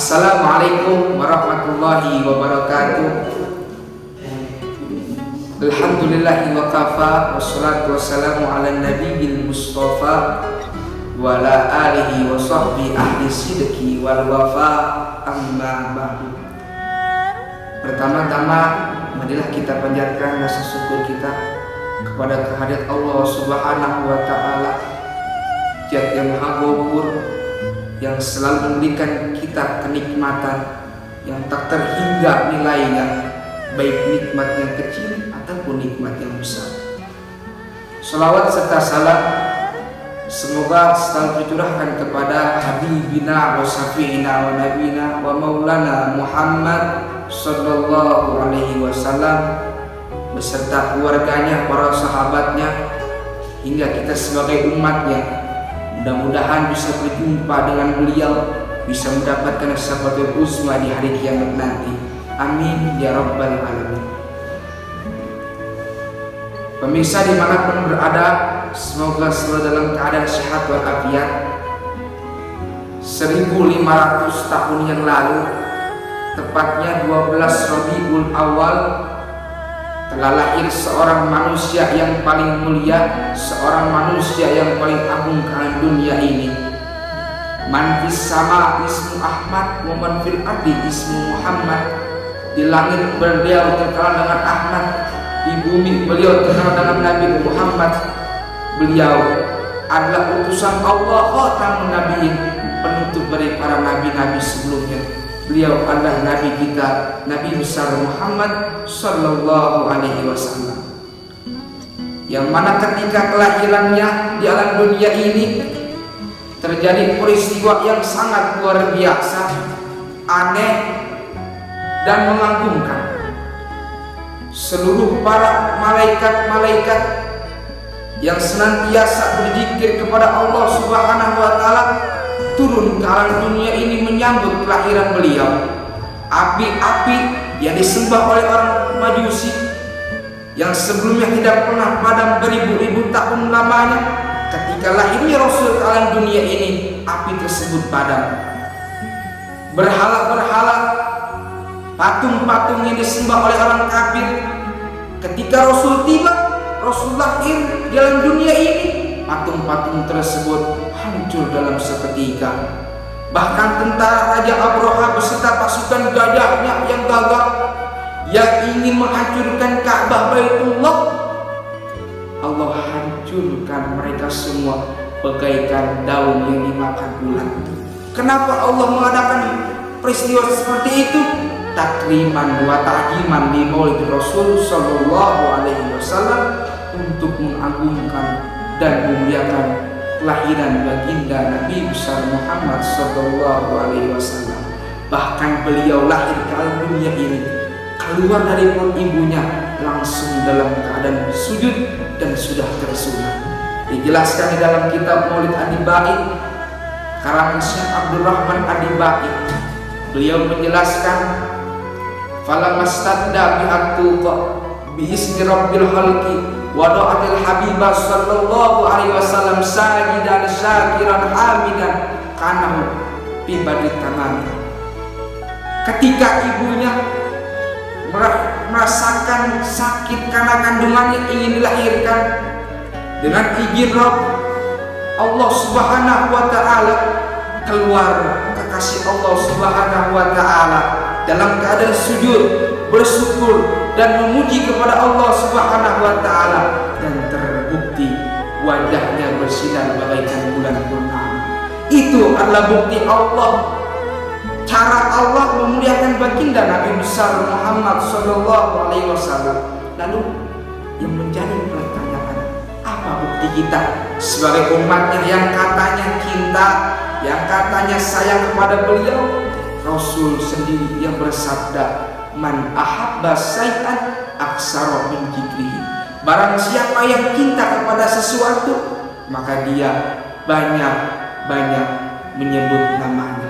Assalamualaikum warahmatullahi wabarakatuh. Alhamdulillahi wa kafa, wassalatu wassalamu ala nabiyil mustafa wa ala alihi wa sahbihi ahli sidqi wal wafa, amma ba'du. Pertama-tama marilah kita panjatkan rasa syukur kita kepada kehadirat Allah Subhanahu wa taala, Zat yang Maha Ghafur, yang selalu memberikan kita kenikmatan yang tak terhingga nilainya, baik nikmat yang kecil ataupun nikmat yang besar. Salawat serta salam semoga selalu tercurahkan kepada Habibina wa Syafi'ina wa Nabina wa Maulana Muhammad sallallahu alaihi wasallam beserta keluarganya, para sahabatnya, hingga kita sebagai umatnya. Mudah-mudahan bisa berjumpa dengan beliau, bisa mendapatkan syafaat uzma di hari kiamat nanti. Amin ya rabbal alamin. Pemirsa dimanapun berada, semoga selalu dalam keadaan sehat walafiat. 1500 tahun yang lalu, tepatnya 12 Rabiul Awal, telah lahir seorang manusia yang paling mulia, seorang manusia yang paling agung ke dunia ini. Man fis sama ismu Ahmad, wa man fil ardi ismu Muhammad. Di langit beliau terkenal dengan Ahmad, di bumi beliau terkenal dengan Nabi Muhammad. Beliau adalah utusan Allah, khatamun nabiyyin, penutup dari para nabi-nabi sebelumnya. Beliau adalah Nabi kita, Nabi besar Muhammad sallallahu alaihi wasallam, yang mana ketika kelahirannya di alam dunia ini terjadi peristiwa yang sangat luar biasa, aneh dan mengagumkan. Seluruh para malaikat-malaikat yang senantiasa berzikir kepada Allah Subhanahu wa taala turun ke alam dunia ini menyambut kelahiran beliau. Api-api yang disembah oleh orang Majusi yang sebelumnya tidak pernah padam beribu-ribu tahun lamanya, ketika lahirnya Rasul ke alam dunia ini, api tersebut padam. Berhala-berhala, patung-patung yang disembah oleh orang kafir, ketika Rasul tiba, Rasul lahir di alam dunia ini, patung-patung tersebut hancur dalam seketika. Bahkan tentara Raja Abraha beserta pasukan gagahnya yang gagah yang ingin menghancurkan Ka'bah Baitullah, Allah hancurkan mereka semua bagaikan daun yang dimakan ulat. Kenapa Allah mengadakan peristiwa seperti itu? Takriman wa ta'ziman di Maulid Rasul sallallahu alaihi wasallam, untuk mengagungkan dan memuliakan kelahiran baginda Nabi besar Muhammad sallallahu alaihi wasallam. Bahkan beliau lahir ke alam dunia ini, keluar dari perut ibunya langsung dalam keadaan sujud dan sudah tersunat. Dijelaskan di dalam kitab Maulid Adibai karangan Syekh Abdul Rahman Adibai. Beliau menjelaskan, falamastadda bi'atuqa bi'ismi rabbil khalqi wada'atil habibah sallallahu alaihi wasallam sajidan syakiran hamidan kanahu bibadit tamami. Ketika ibunya merasakan sakit karena kandungannya ingin dilahirkan, dengan izin Rabb Allah Subhanahu wa taala, keluar kekasih Allah Subhanahu wa taala dalam keadaan sujud, bersyukur dan memuji kepada Allah Subhanahu wa taala, dan terbukti wajahnya bersinar bagaikan bulan purnama. Itu adalah bukti Allah, cara Allah memuliakan baginda Nabi besar Muhammad sallallahu alaihi wasallam. Lalu yang menjadi pertanyaan, apa bukti kita sebagai umatnya yang katanya cinta, yang katanya sayang kepada beliau? Rasul sendiri yang bersabda, man ahabba syai'an aksara min dzikrihi. Barang siapa yang cinta kepada sesuatu, maka dia banyak-banyak menyebut namanya.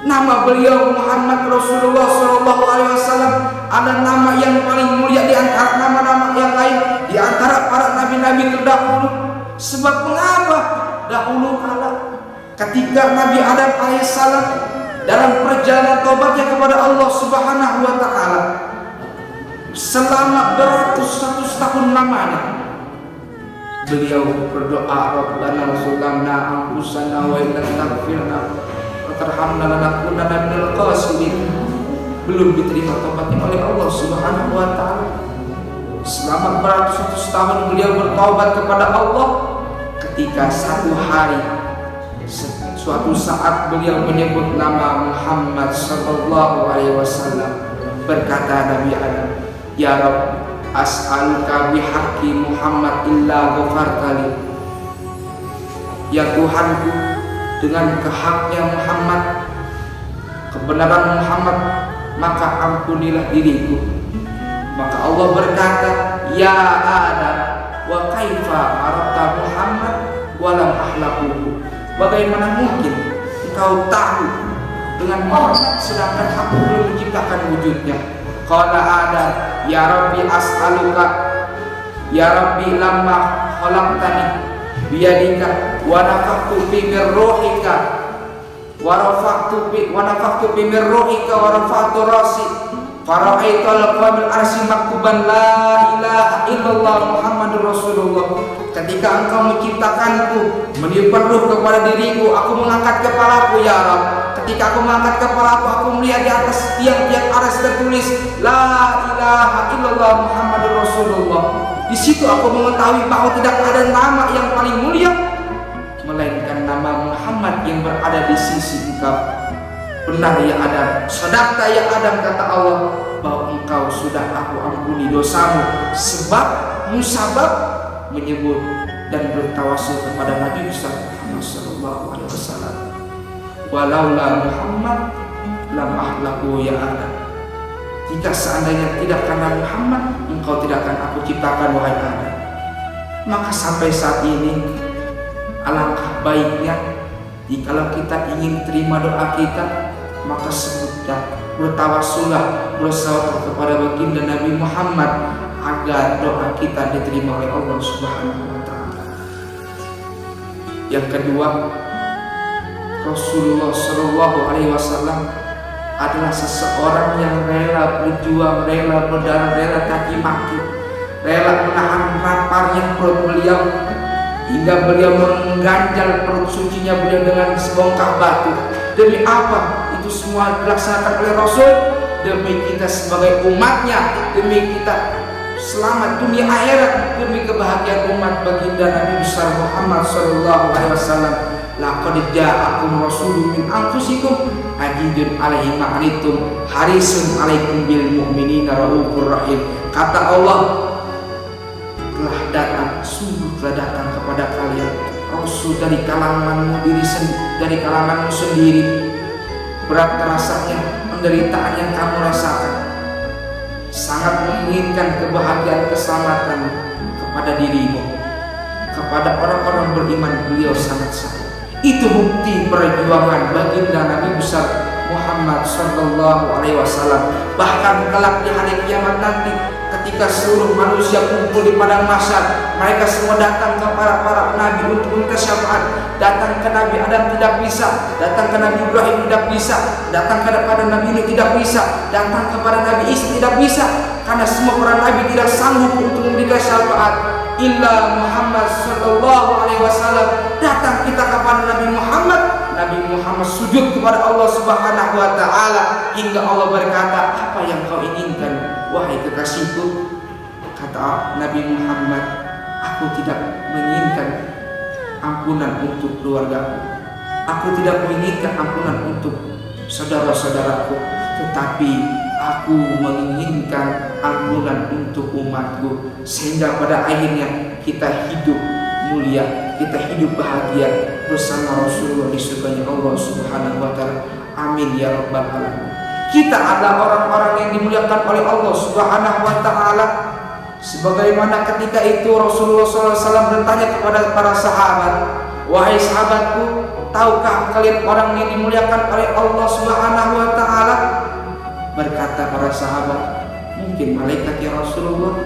Nama beliau Muhammad Rasulullah sallallahu alaihi wasallam adalah nama yang paling mulia di antara nama-nama yang lain, di antara para nabi-nabi terdahulu. Sebab mengapa? Dahulu kala ketika Nabi Adam alaihissalam dalam perjalanan taubatnya kepada Allah Subhanahu wa taala selama beratus-ratus tahun lamanya. Beliau berdoa, Rabbana zalamna anfusana wa illam taghfir lana wa tarhamna lanakunanna minal khasirin. Belum diterima taubatnya oleh Allah Subhanahu wa taala. Selama beratus-ratus tahun beliau bertaubat kepada Allah, ketika suatu saat beliau menyebut nama Muhammad sallallahu alaihi wasallam. Berkata Nabi Adam, "Ya Rabb, as'aluka bihaqqi Muhammad illa ghafartali." Ya Tuhanku, dengan kehaknya Muhammad, kebenaran Muhammad, maka ampunilah diriku. Maka Allah berkata, "Ya Adam, wa kaifa arafta Muhammad wa lam ahlaquhu?" Bagaimana mungkin engkau tahu dengan Muhammad sedangkan aku belum menciptakan wujudnya? Qala Adam, "Ya Rabbi as'aluka, ya Rabbi lamma khalaqtani biyadika wa nafakhtu fi min ruhika wa nafakhtu fi min ruhika wa rafa'tu rasi fara'aitu al-qabil arsi maktuban la ilaha illallah Muhammadur Rasulullah." Ketika engkau menciptakanku, meniupkan ruh kepada diriku, aku mengangkat kepalaku, ya Rabb. Ketika aku mengangkat kepalaku, aku melihat di atas tiang-tiang aras tertulis la ilaha illallah Muhammadur Rasulullah. Di situ aku mengetahui bahwa tidak ada nama yang paling mulia melainkan nama Muhammad yang berada di sisi engkau. Benar ya Adam, sadaqta ya Adam, kata Allah, bahwa engkau sudah aku ampuni dosamu sebab musabab menyebut dan bertawasul kepada Nabi Muhammad sallallahu alaihi wasallam. Walaula Muhammad lam ahlaku ya Adam. Jika seandainya tidak karena Muhammad, engkau tidak akan aku ciptakan wahai Adam. Maka sampai saat ini alangkah baiknya jikalau kita ingin terima doa kita, maka sebutlah, bertawasullah, bersalawat kepada baginda Nabi Muhammad agar doa kita diterima oleh Allah Subhanahu wa taala. Yang kedua, Rasulullah Shallallahu alaihi wasallam adalah seseorang yang rela berjuang, rela berdarah, rela caci maki, rela menahan laparnya perut beliau hingga beliau mengganjal perut sucinya beliau dengan sebongkah batu. Demi apa? Itu semua dilaksanakan oleh Rasul demi kita sebagai umatnya, demi kita selamat dunia akhirat, demi kebahagiaan umat baginda Nabi besar Muhammad sallallahu alaihi wasallam. Laqad ja'akum rasulun min anfusikum azizun 'alaihi ma 'anittum harisun 'alaikum bil mu'minina raufur rahim. Kata Allah, telah datang, sungguh telah datang kepada kalian Rasul dari kalanganmu dari kalanganmu sendiri. Berat rasanya penderitaan yang kamu rasakan, sangat menginginkan kebahagiaan keselamatan kepada dirimu, kepada orang-orang beriman. Beliau sangat sayang. Itu bukti perjuangan baginda Nabi besar Muhammad sallallahu alaihi wasallam. Bahkan kelak di hari kiamat nanti, ketika seluruh manusia kumpul di padang mahsyar, mereka semua datang kepada para nabi untuk minta syafaat. Datang ke Nabi Adam tidak bisa, datang ke Nabi Ibrahim tidak bisa, datang kepada Nabi Nuh tidak bisa, datang kepada Nabi Isa tidak bisa, karena semua para nabi tidak sanggup untuk memberikan syafaat. Illa Muhammad sallallahu alaihi wasallam. Datang kita kepada Nabi Muhammad, Nabi Muhammad sujud kepada Allah Subhanahu wa taala hingga Allah berkata, "Apa yang kau inginkan wahai kekasihku?" Kata Nabi Muhammad, "Aku tidak menginginkan ampunan untuk keluargaku, aku tidak menginginkan ampunan untuk saudara-saudaraku, tetapi aku menginginkan ampunan untuk umatku, sehingga pada akhirnya kita hidup mulia, kita hidup bahagia bersama Rasulullah di surganya Allah Subhanahu wa taala. Amin ya rabbal alamin." Kita adalah orang-orang yang dimuliakan oleh Allah Subhanahu wa taala. Sebagaimana ketika itu Rasulullah SAW bertanya kepada para sahabat, "Wahai sahabatku, tahukah kalian orang yang dimuliakan oleh Allah Subhanahu wa taala?" Berkata para sahabat, "Mungkin malaikat ya Rasulullah."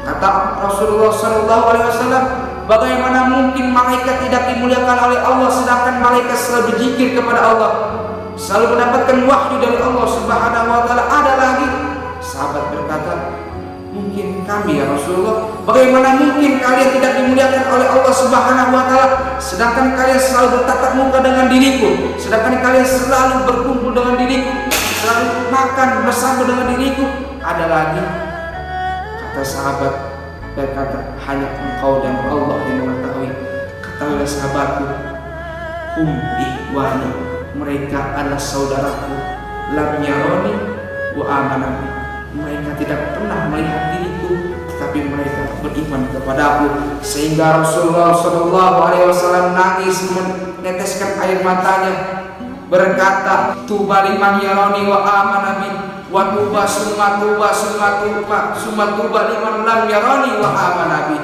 Kata Rasulullah SAW, "Bagaimana mungkin malaikat tidak dimuliakan oleh Allah sedangkan malaikat selalu berzikir kepada Allah?" selalu mendapatkan wahyu dari Allah Subhanahu wa taala. Ada lagi sahabat berkata, mungkin kami ya Rasulullah, bagaimana mungkin kalian tidak dimuliakan oleh Allah Subhanahu wa taala sedangkan kalian selalu bertatap muka dengan diriku, sedangkan kalian selalu berkumpul dengan diriku, selalu makan bersama dengan diriku. Ada lagi kata sahabat berkata, hanya engkau dan Allah yang mengetahui. Katakanlah sahabatku, hum ihwani, mereka adalah saudaraku, lam yaroni wa amanani, mereka tidak pernah melihat diriku tetapi mereka beriman kepadaku. Sehingga Rasulullah SAW nangis meneteskan air matanya berkata, tuba liman yaroni wa amanabi wa tuba summa tuba liman lam yaroni wa amanabi.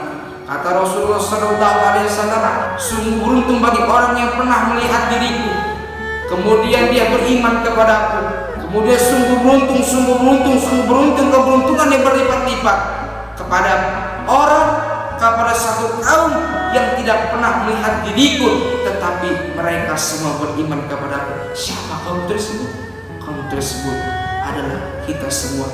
Kata Rasulullah SAW, sungguh beruntung bagi orang yang pernah melihat diriku kemudian dia beriman kepadaku. Kemudian sungguh beruntung keberuntungan yang berlipat-lipat kepada orang, kepada satu kaum yang tidak pernah melihat diriku tetapi mereka semua beriman kepadaku. Siapa kaum tersebut? Kaum tersebut adalah kita semua,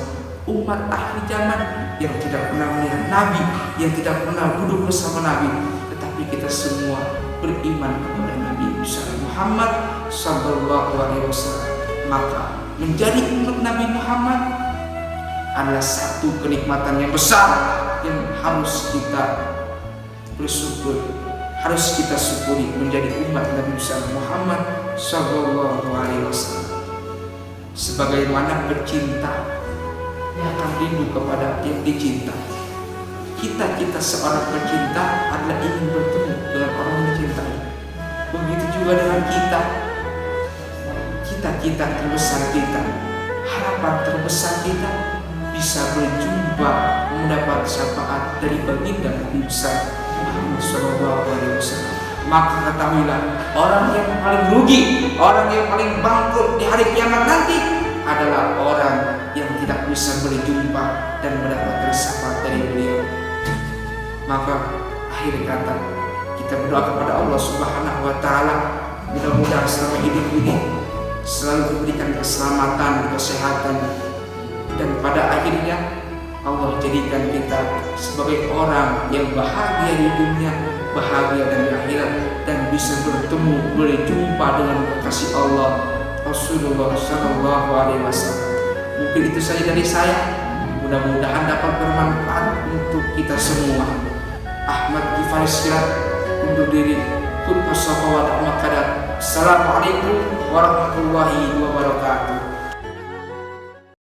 umat akhir zaman yang tidak pernah melihat Nabi, yang tidak pernah duduk bersama Nabi, tetapi kita semua beriman kepada Nabi Muhammad sallallahu alaihi wasallam. Maka menjadi umat Nabi Muhammad adalah satu kenikmatan yang besar yang harus kita bersyukur, harus kita syukuri. Menjadi umat Nabi Muhammad sallallahu alaihi wasallam, sebagaimana pecinta yang akan rindu kepada yang dicinta. Kita seorang pecinta adalah ingin bertemu dengan orang yang dicintai. Begitu juga dengan kita terbesar kita, harapan terbesar kita bisa berjumpa mendapat syafaat dari baginda Nabi besar Muhammad SAW. Maka ketahuilah, orang yang paling rugi, orang yang paling bangkrut di hari kiamat nanti adalah orang yang tidak bisa berjumpa dan mendapatkan syafaat dari beliau. Maka akhir kata, kita berdoa kepada Allah Subhanahu wa taala, mudah-mudahan selama hidup ini selalu diberikan keselamatan, kesehatan, dan pada akhirnya Allah jadikan kita sebagai orang yang bahagia di dunia, bahagia dan di akhirat, dan bisa bertemu, berjumpa dengan kekasih Allah Rasulullah Sallallahu Alaihi Wasallam. Mungkin itu saja dari saya. Mudah-mudahan dapat bermanfaat untuk kita semua. Ahmad Gifari Sirat undur diri. Assalamualaikum warahmatullahi wabarakatuh.